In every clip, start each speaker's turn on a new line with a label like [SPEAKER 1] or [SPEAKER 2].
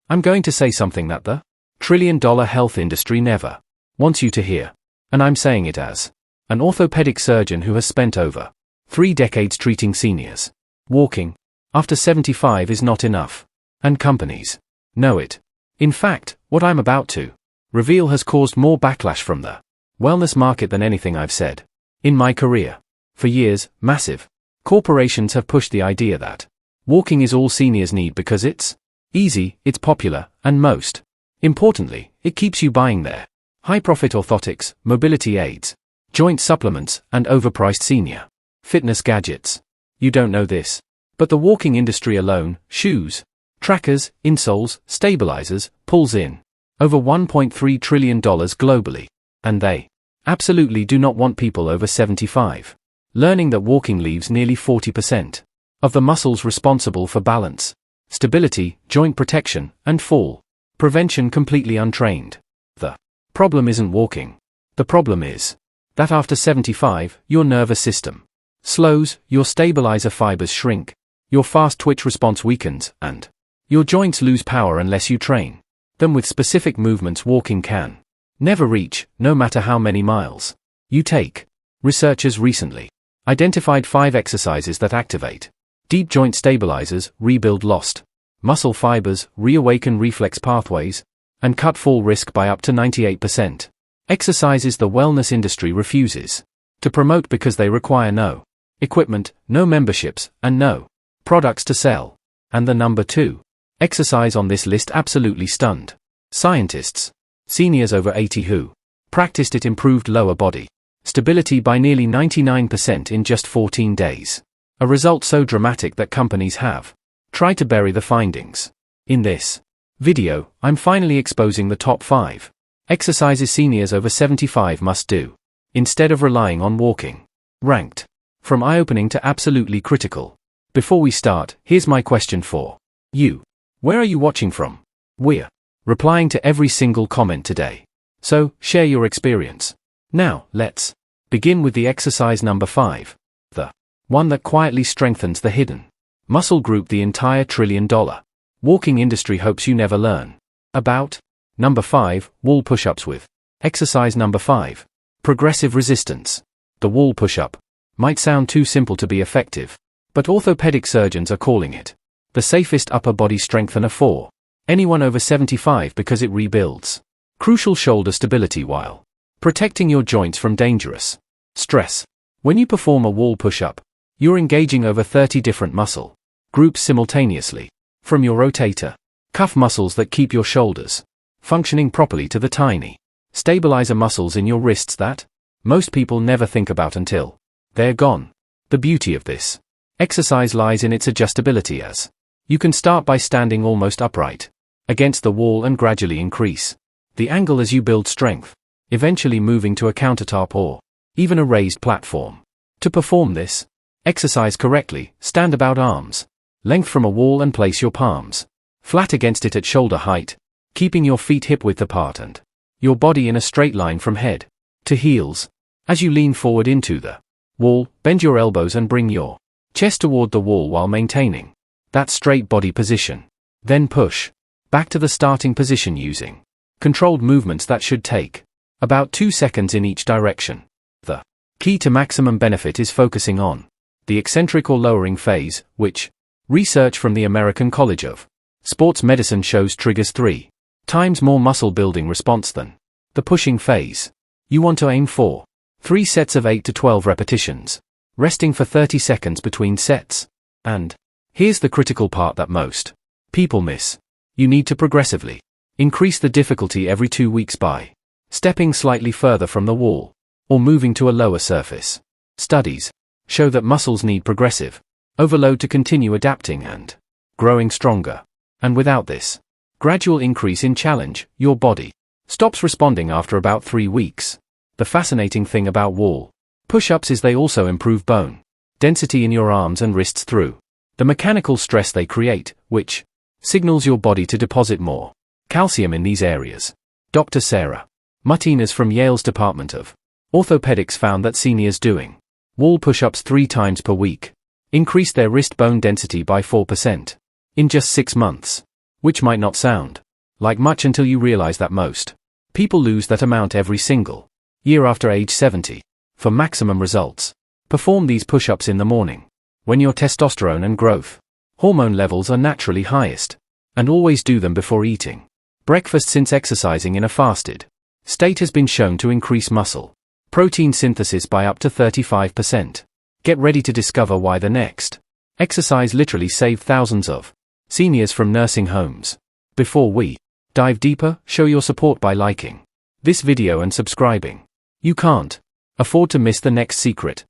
[SPEAKER 1] I'm going to say something that the trillion-dollar health industry never wants you to hear. And I'm saying it as an orthopedic surgeon who has spent over 3 decades treating seniors. Walking after 75 is not enough. And companies know it. In fact, what I'm about to reveal has caused more backlash from the wellness market than anything I've said in my career. For years, massive corporations have pushed the idea that walking is all seniors need because it's easy, it's popular, and most importantly, it keeps you buying their high-profit orthotics, mobility aids, joint supplements, and overpriced senior fitness gadgets. You don't know this, but the walking industry alone, shoes, trackers, insoles, stabilizers, pulls in over $1.3 trillion globally. And they absolutely do not want people over 75 learning that walking leaves nearly 40% of the muscles responsible for balance, stability, joint protection, and fall prevention completely untrained. The problem isn't walking. The problem is that after 75, your nervous system slows, your stabilizer fibers shrink, your fast twitch response weakens, and your joints lose power unless you train them with specific movements walking can never reach, no matter how many miles you take. Researchers recently identified 5 exercises that activate deep joint stabilizers, rebuild lost muscle fibers, reawaken reflex pathways, and cut fall risk by up to 98%. Exercises the wellness industry refuses to promote because they require no equipment, no memberships, and no products to sell. And the number 2 exercise on this list absolutely stunned scientists. Seniors over 80 who practiced it improved lower body stability by nearly 99% in just 14 days. A result so dramatic that companies have tried to bury the findings. In this video, I'm finally exposing the top 5 exercises seniors over 75 must do instead of relying on walking. Ranked from eye-opening to absolutely critical. Before we start, here's my question for you. Where are you watching from? We're replying to every single comment today. So, share your experience. Now, let's begin with the exercise number 5. The one that quietly strengthens the hidden muscle group the entire trillion-dollar walking industry hopes you never learn about. Number 5, wall push-ups with exercise number 5. Progressive resistance. The wall push-up might sound too simple to be effective, but orthopedic surgeons are calling it the safest upper body strengthener for anyone over 75 because it rebuilds crucial shoulder stability while protecting your joints from dangerous stress. When you perform a wall push-up, you're engaging over 30 different muscle groups simultaneously, from your rotator cuff muscles that keep your shoulders functioning properly to the tiny stabilizer muscles in your wrists that most people never think about until they're gone. The beauty of this exercise lies in its adjustability, as you can start by standing almost upright against the wall and gradually increase the angle as you build strength, eventually moving to a countertop or even a raised platform. To perform this exercise correctly, stand about arm's length from a wall and place your palms flat against it at shoulder height, keeping your feet hip-width apart and your body in a straight line from head to heels. As you lean forward into the wall, bend your elbows and bring your chest toward the wall while maintaining that straight body position. Then push back to the starting position using controlled movements that should take about 2 seconds in each direction. The key to maximum benefit is focusing on the eccentric or lowering phase, which research from the American College of Sports Medicine shows triggers 3 times more muscle building response than the pushing phase. You want to aim for 3 sets of 8 to 12 repetitions, resting for 30 seconds between sets. And here's the critical part that most people miss. You need to progressively increase the difficulty every 2 weeks by stepping slightly further from the wall or moving to a lower surface. Studies show that muscles need progressive overload to continue adapting and growing stronger. And without this gradual increase in challenge, your body stops responding after about 3 weeks. The fascinating thing about wall push-ups is they also improve bone density in your arms and wrists through the mechanical stress they create, which signals your body to deposit more calcium in these areas. Dr. Sarah Martinez from Yale's Department of Orthopedics found that seniors doing wall push-ups 3 times per week increased their wrist bone density by 4% in just 6 months. which might not sound like much until you realize that most people lose that amount every single year after age 70. For maximum results, perform these push-ups in the morning, when your testosterone and growth hormone levels are naturally highest, and always do them before eating breakfast, since exercising in a fasted state has been shown to increase muscle protein synthesis by up to 35%. Get ready to discover why the next exercise literally saved thousands of seniors from nursing homes. Before we dive deeper, show your support by liking this video and subscribing. You can't afford to miss the next secret.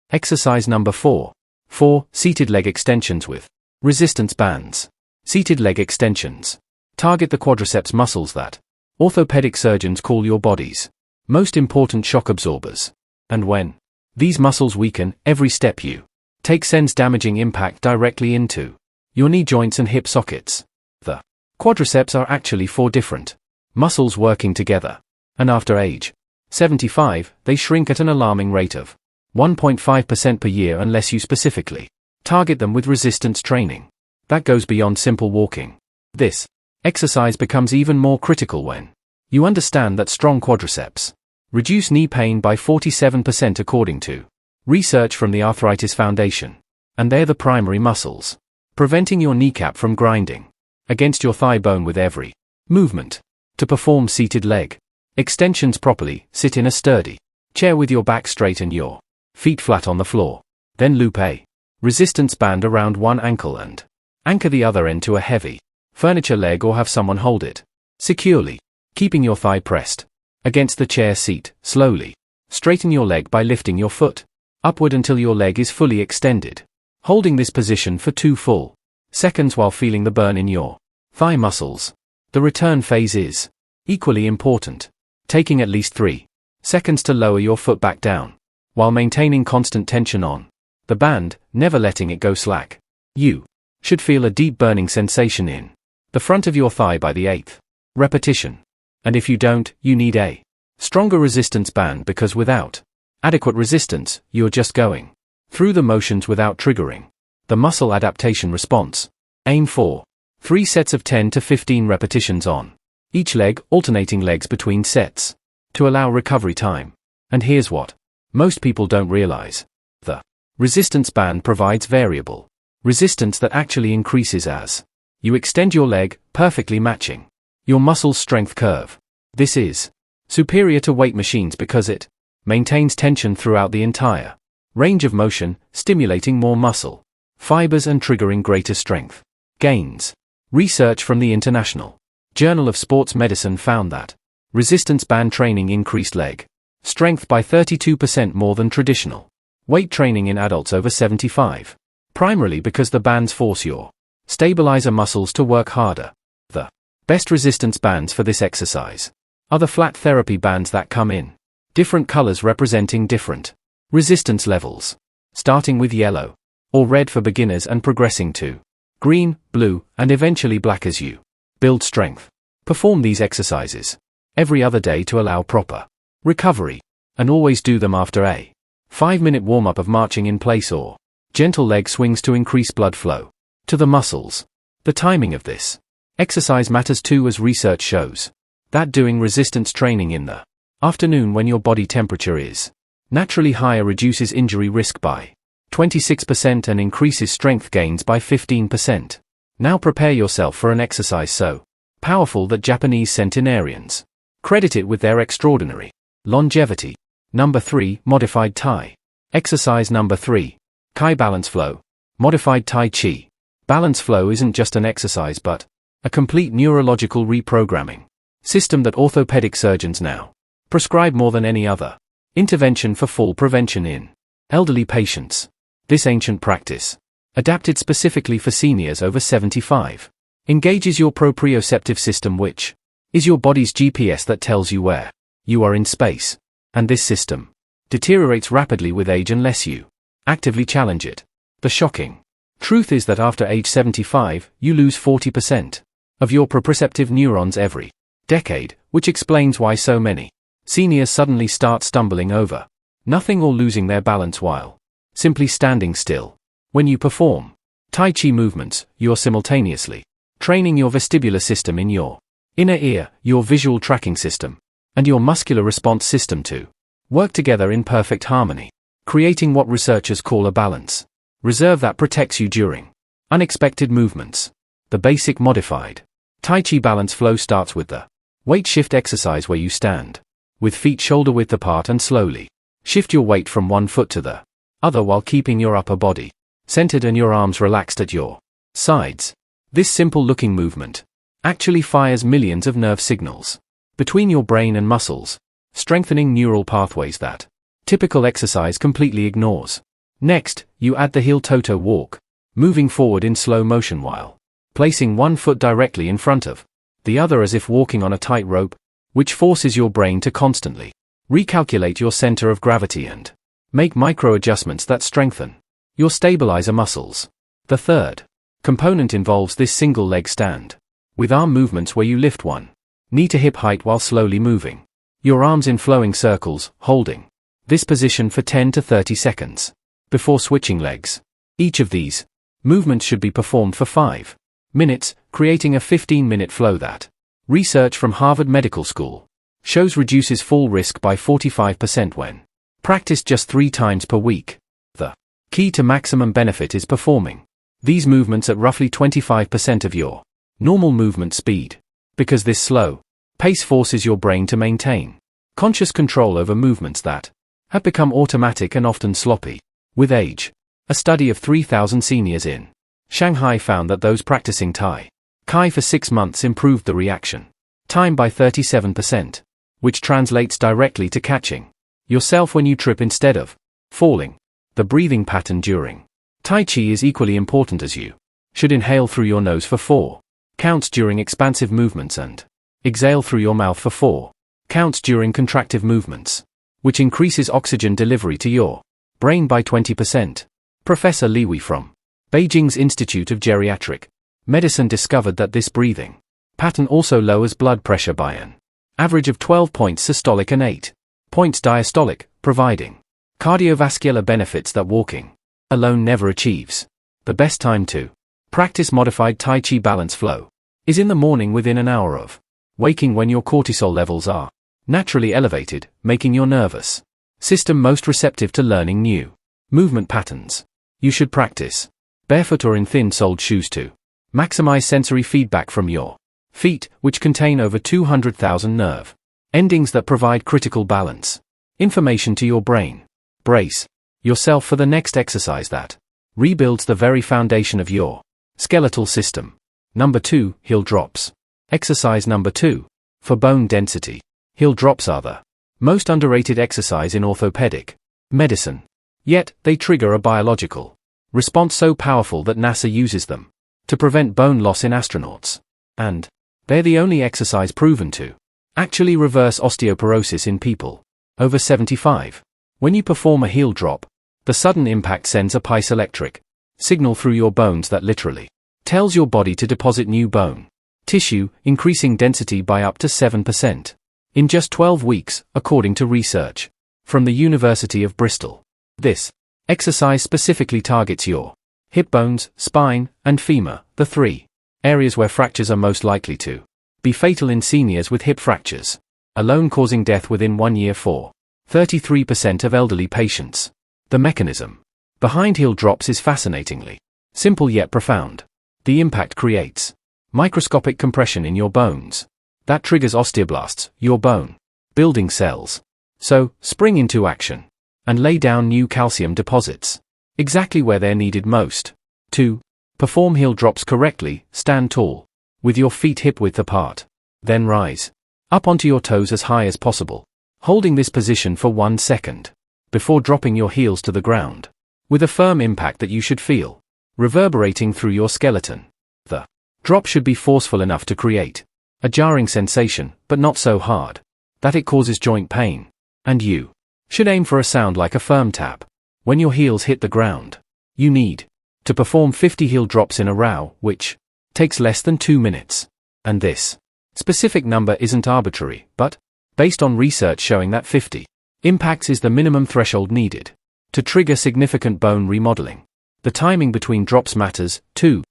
[SPEAKER 1] Exercise number 4. 4. Seated leg extensions with resistance bands. Seated leg extensions target the quadriceps muscles that orthopedic surgeons call your body's most important shock absorbers. And when these muscles weaken, every step you take sends damaging impact directly into your knee joints and hip sockets. The quadriceps are actually 4 different muscles working together, and after age 75, they shrink at an alarming rate of 1.5% per year unless you specifically target them with resistance training that goes beyond simple walking. This exercise becomes even more critical when you understand that strong quadriceps reduce knee pain by 47% according to research from the Arthritis Foundation, and they're the primary muscles preventing your kneecap from grinding against your thigh bone with every movement. To perform seated leg extensions properly, sit in a sturdy chair with your back straight and your feet flat on the floor. Then loop a resistance band around one ankle and anchor the other end to a heavy furniture leg, or have someone hold it securely, keeping your thigh pressed against the chair seat. Slowly straighten your leg by lifting your foot upward until your leg is fully extended, holding this position for 2 full seconds while feeling the burn in your thigh muscles. The return phase is equally important, taking at least 3 seconds to lower your foot back down, while maintaining constant tension on the band, never letting it go slack. You should feel a deep burning sensation in the front of your thigh by the 8th repetition. And if you don't, you need a stronger resistance band, because without adequate resistance, you're just going through the motions without triggering the muscle adaptation response. Aim for 3 sets of 10 to 15 repetitions on each leg, alternating legs between sets to allow recovery time. And here's what most people don't realize. The resistance band provides variable resistance that actually increases as you extend your leg, perfectly matching your muscle's strength curve. This is superior to weight machines because it maintains tension throughout the entire range of motion, stimulating more muscle fibers and triggering greater strength gains. Research from the International Journal of Sports Medicine found that resistance band training increased leg strength by 32% more than traditional weight training in adults over 75, primarily because the bands force your stabilizer muscles to work harder. The best resistance bands for this exercise are the flat therapy bands that come in different colors representing different resistance levels, starting with yellow or red for beginners and progressing to green, blue, and eventually black as you build strength. Perform these exercises every other day to allow proper recovery, and always do them after a 5-minute warm-up of marching in place or gentle leg swings to increase blood flow to the muscles. The timing of this exercise matters too, as research shows that doing resistance training in the afternoon when your body temperature is naturally higher reduces injury risk by 26% and increases strength gains by 15%. Now prepare yourself for an exercise so powerful that Japanese centenarians credit it with their extraordinary longevity. 3. Modified Tai. Exercise number 3. Kai Balance Flow. Modified Tai Chi. Balance flow isn't just an exercise but a complete neurological reprogramming system that orthopedic surgeons now prescribe more than any other intervention for fall prevention in elderly patients. This ancient practice, adapted specifically for seniors over 75, engages your proprioceptive system, which is your body's GPS that tells you where you are in space. And this system deteriorates rapidly with age unless you actively challenge it. The shocking truth is that after age 75, you lose 40% of your proprioceptive neurons every decade, which explains why so many seniors suddenly start stumbling over nothing or losing their balance while simply standing still. When you perform Tai Chi movements, you're simultaneously training your vestibular system in your inner ear, your visual tracking system, and your muscular response system to work together in perfect harmony, creating what researchers call a balance reserve that protects you during unexpected movements. The basic modified Tai Chi balance flow starts with the weight shift exercise where you stand with feet shoulder width apart and slowly shift your weight from one foot to the other while keeping your upper body centered and your arms relaxed at your sides. This simple-looking movement actually fires millions of nerve signals between your brain and muscles, strengthening neural pathways that typical exercise completely ignores. Next, you add the heel-toe walk, moving forward in slow motion while placing one foot directly in front of the other as if walking on a tightrope, which forces your brain to constantly recalculate your center of gravity and make micro-adjustments that strengthen your stabilizer muscles. The third component involves this single leg stand, with arm movements where you lift one knee to hip height while slowly moving your arms in flowing circles, holding this position for 10 to 30 seconds before switching legs. Each of these movements should be performed for 5 minutes, creating a 15-minute flow that research from Harvard Medical School shows reduces fall risk by 45% when practiced just 3 times per week. The key to maximum benefit is performing these movements at roughly 25% of your normal movement speed, because this slow pace forces your brain to maintain conscious control over movements that have become automatic and often sloppy. With age, a study of 3,000 seniors in Shanghai found that those practicing Tai Chi for 6 months improved the reaction time by 37%, which translates directly to catching yourself when you trip instead of falling. The breathing pattern during Tai Chi is equally important, as you should inhale through your nose for 4 counts during expansive movements and exhale through your mouth for 4 counts during contractive movements, which increases oxygen delivery to your brain by 20%. Professor Li Wei from Beijing's Institute of Geriatric Medicine discovered that this breathing pattern also lowers blood pressure by an average of 12 points systolic and 8 points diastolic, providing cardiovascular benefits that walking alone never achieves. The best time to practice modified Tai Chi balance flow is in the morning within an hour of waking, when your cortisol levels are naturally elevated, making your nervous system most receptive to learning new movement patterns. You should practice barefoot or in thin-soled shoes to maximize sensory feedback from your feet, which contain over 200,000 nerve endings that provide critical balance information to your brain. Brace yourself for the next exercise that rebuilds the very foundation of your skeletal system. Number 2, heel drops. Exercise number 2. For bone density, heel drops are the most underrated exercise in orthopedic medicine. Yet, they trigger a biological response so powerful that NASA uses them to prevent bone loss in astronauts. And they're the only exercise proven to actually reverse osteoporosis in people over 75. When you perform a heel drop, the sudden impact sends a piezoelectric signal through your bones that literally tells your body to deposit new bone tissue, increasing density by up to 7% in just 12 weeks, according to research from the University of Bristol. This exercise specifically targets your hip bones, spine, and femur, the 3 areas where fractures are most likely to be fatal in seniors, with hip fractures alone causing death within 1 year for 33% of elderly patients. The mechanism behind heel drops is fascinatingly simple yet profound. The impact creates microscopic compression in your bones that triggers osteoblasts, your bone building cells. So, spring into action and lay down new calcium deposits exactly where they're needed most. 2. Perform heel drops correctly. Stand tall with your feet hip width apart. Then rise up onto your toes as high as possible, holding this position for 1 second before dropping your heels to the ground with a firm impact that you should feel reverberating through your skeleton. The drop should be forceful enough to create a jarring sensation, but not so hard that it causes joint pain. And you should aim for a sound like a firm tap when your heels hit the ground. You need to perform 50 heel drops in a row, which takes less than 2 minutes. And this specific number isn't arbitrary, but based on research showing that 50 impacts is the minimum threshold needed to trigger significant bone remodeling. The timing between drops matters, too.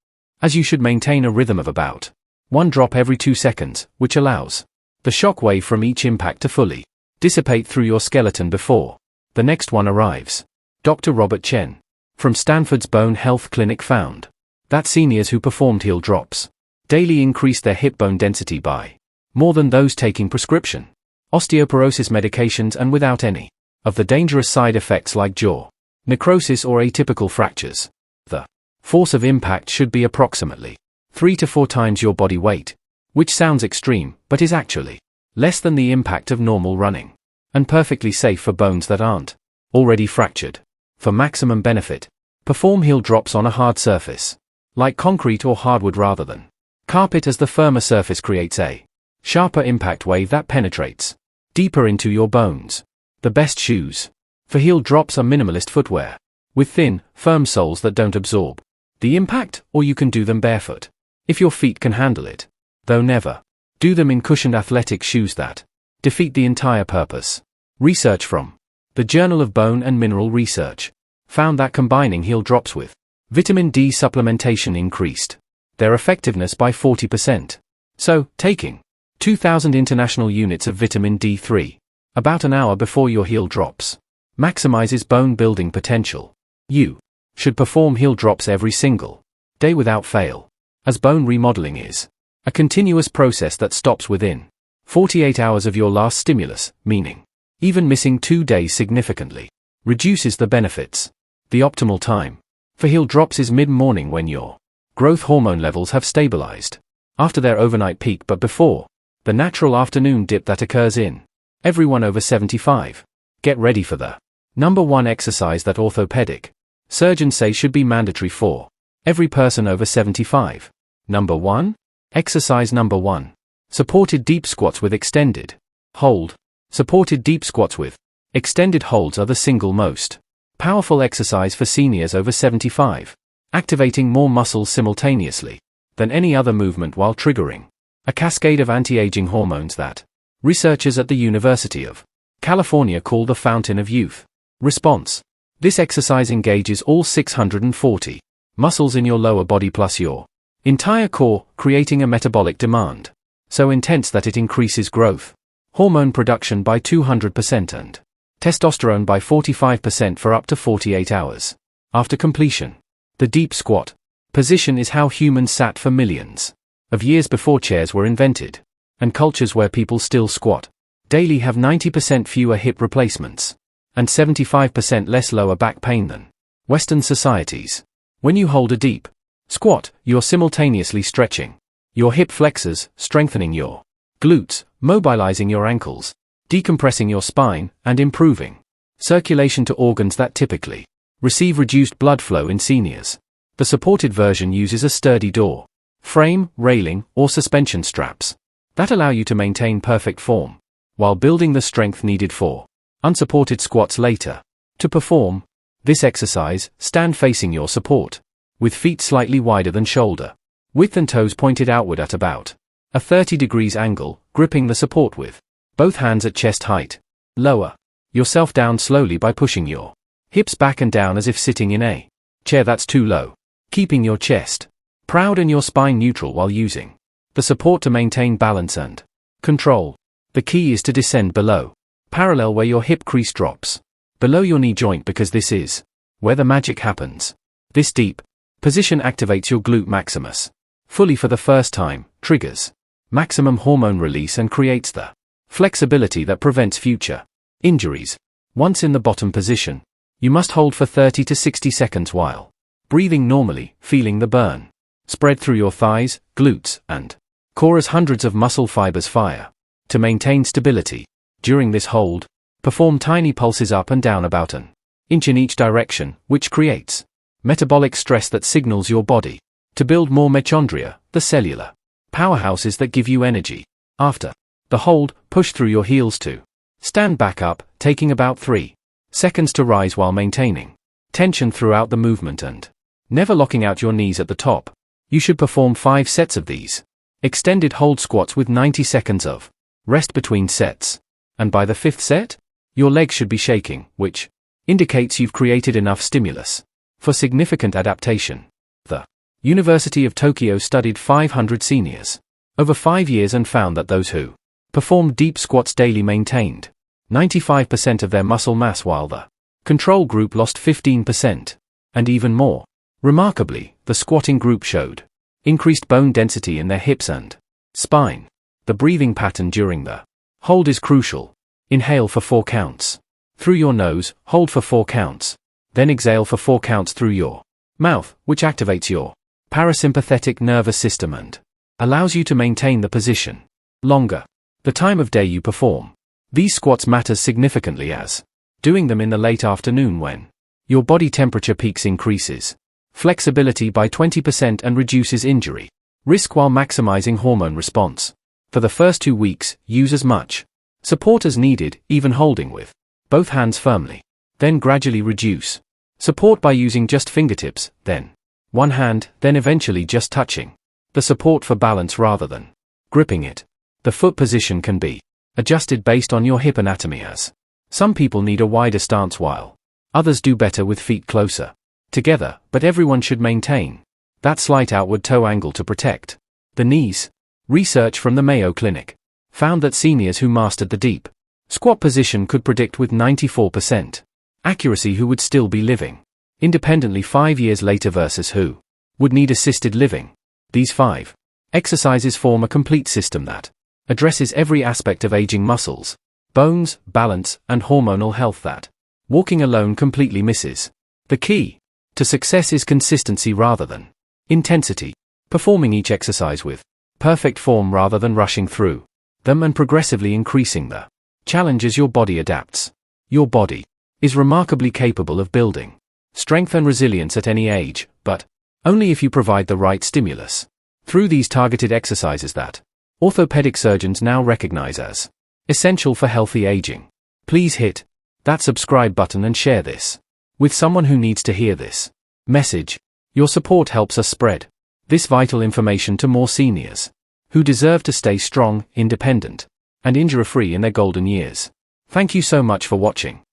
[SPEAKER 1] as you should maintain a rhythm of about 1 drop every 2 seconds, which allows the shock wave from each impact to fully dissipate through your skeleton before the next one arrives. Dr. Robert Chen from Stanford's Bone Health Clinic found that seniors who performed heel drops daily increased their hip bone density by more than those taking prescription osteoporosis medications and without any of the dangerous side effects like jaw necrosis or atypical fractures. The force of impact should be approximately 3 to 4 times your body weight, which sounds extreme, but is actually less than the impact of normal running, and perfectly safe for bones that aren't already fractured. For maximum benefit, perform heel drops on a hard surface, like concrete or hardwood rather than carpet, as the firmer surface creates a sharper impact wave that penetrates deeper into your bones. The best shoes for heel drops are minimalist footwear, with thin, firm soles that don't absorb the impact, or you can do them barefoot, if your feet can handle it, though never do them in cushioned athletic shoes that defeat the entire purpose. Research from the Journal of Bone and Mineral Research found that combining heel drops with vitamin D supplementation increased their effectiveness by 40%. So, taking 2,000 international units of vitamin D3 about an hour before your heel drops maximizes bone building potential. You should perform heel drops every single day without fail, as bone remodeling is a continuous process that stops within 48 hours of your last stimulus, meaning even missing 2 days significantly reduces the benefits. The optimal time for heel drops is mid-morning when your growth hormone levels have stabilized after their overnight peak but before the natural afternoon dip that occurs in everyone over 75. Get ready for the number 1 exercise that orthopedic surgeons say should be mandatory for every person over 75. Number 1. Exercise number 1. Supported deep squats with extended hold. Supported deep squats with extended holds are the single most powerful exercise for seniors over 75, activating more muscles simultaneously than any other movement while triggering a cascade of anti-aging hormones that researchers at the University of California call the fountain of youth. Response. This exercise engages all 640 muscles in your lower body plus your entire core, creating a metabolic demand so intense that it increases growth hormone production by 200% and testosterone by 45% for up to 48 hours after completion. The deep squat position is how humans sat for millions of years before chairs were invented, and cultures where people still squat daily have 90% fewer hip replacements and 75% less lower back pain than Western societies. When you hold a deep squat, you're simultaneously stretching your hip flexors, strengthening your glutes, mobilizing your ankles, decompressing your spine, and improving circulation to organs that typically receive reduced blood flow in seniors. The supported version uses a sturdy door frame, railing, or suspension straps that allow you to maintain perfect form while building the strength needed for unsupported squats later. To perform this exercise, stand facing your support, with feet slightly wider than shoulder width and toes pointed outward at about a 30 degrees angle, gripping the support with both hands at chest height. Lower yourself down slowly by pushing your hips back and down as if sitting in a chair that's too low, keeping your chest proud and your spine neutral while using the support to maintain balance and control. The key is to descend below parallel where your hip crease drops below your knee joint, because this is where the magic happens. This deep position activates your glute maximus fully for the first time, triggers maximum hormone release, and creates the flexibility that prevents future injuries. Once in the bottom position, you must hold for 30 to 60 seconds while breathing normally, feeling the burn spread through your thighs, glutes, and core as hundreds of muscle fibers fire. To maintain stability during this hold, perform tiny pulses up and down about an inch in each direction, which creates metabolic stress that signals your body to build more mitochondria, the cellular powerhouses that give you energy. After the hold, push through your heels to stand back up, taking about 3 seconds to rise while maintaining tension throughout the movement and never locking out your knees at the top. You should perform 5 sets of these extended hold squats with 90 seconds of rest between sets. And by the 5th set, your legs should be shaking, which indicates you've created enough stimulus for significant adaptation. University of Tokyo studied 500 seniors over 5 years and found that those who performed deep squats daily maintained 95% of their muscle mass while the control group lost 15%. And even more remarkably, the squatting group showed increased bone density in their hips and spine. The breathing pattern during the hold is crucial. Inhale for 4 counts through your nose, hold for 4 counts, then exhale for 4 counts through your mouth, which activates your parasympathetic nervous system and allows you to maintain the position longer. The time of day you perform these squats matters significantly, as doing them in the late afternoon when your body temperature peaks increases flexibility by 20% and reduces injury risk while maximizing hormone response. For the first 2 weeks, use as much support as needed, even holding with both hands firmly. Then gradually reduce support by using just fingertips, then one hand, then eventually just touching the support for balance rather than gripping it. The foot position can be adjusted based on your hip anatomy, as some people need a wider stance while others do better with feet closer together, but everyone should maintain that slight outward toe angle to protect the knees. Research from the Mayo Clinic found that seniors who mastered the deep squat position could predict with 94% accuracy who would still be living independently 5 years later versus who would need assisted living. These 5 exercises form a complete system that addresses every aspect of aging muscles, bones, balance, and hormonal health that walking alone completely misses. The key to success is consistency rather than intensity, performing each exercise with perfect form rather than rushing through them and progressively increasing the challenge as your body adapts. Your body is remarkably capable of building strength and resilience at any age, but only if you provide the right stimulus. Through these targeted exercises that orthopedic surgeons now recognize as essential for healthy aging. Please hit that subscribe button and share this with someone who needs to hear this message. Your support helps us spread this vital information to more seniors who deserve to stay strong, independent, and injury-free in their golden years. Thank you so much for watching.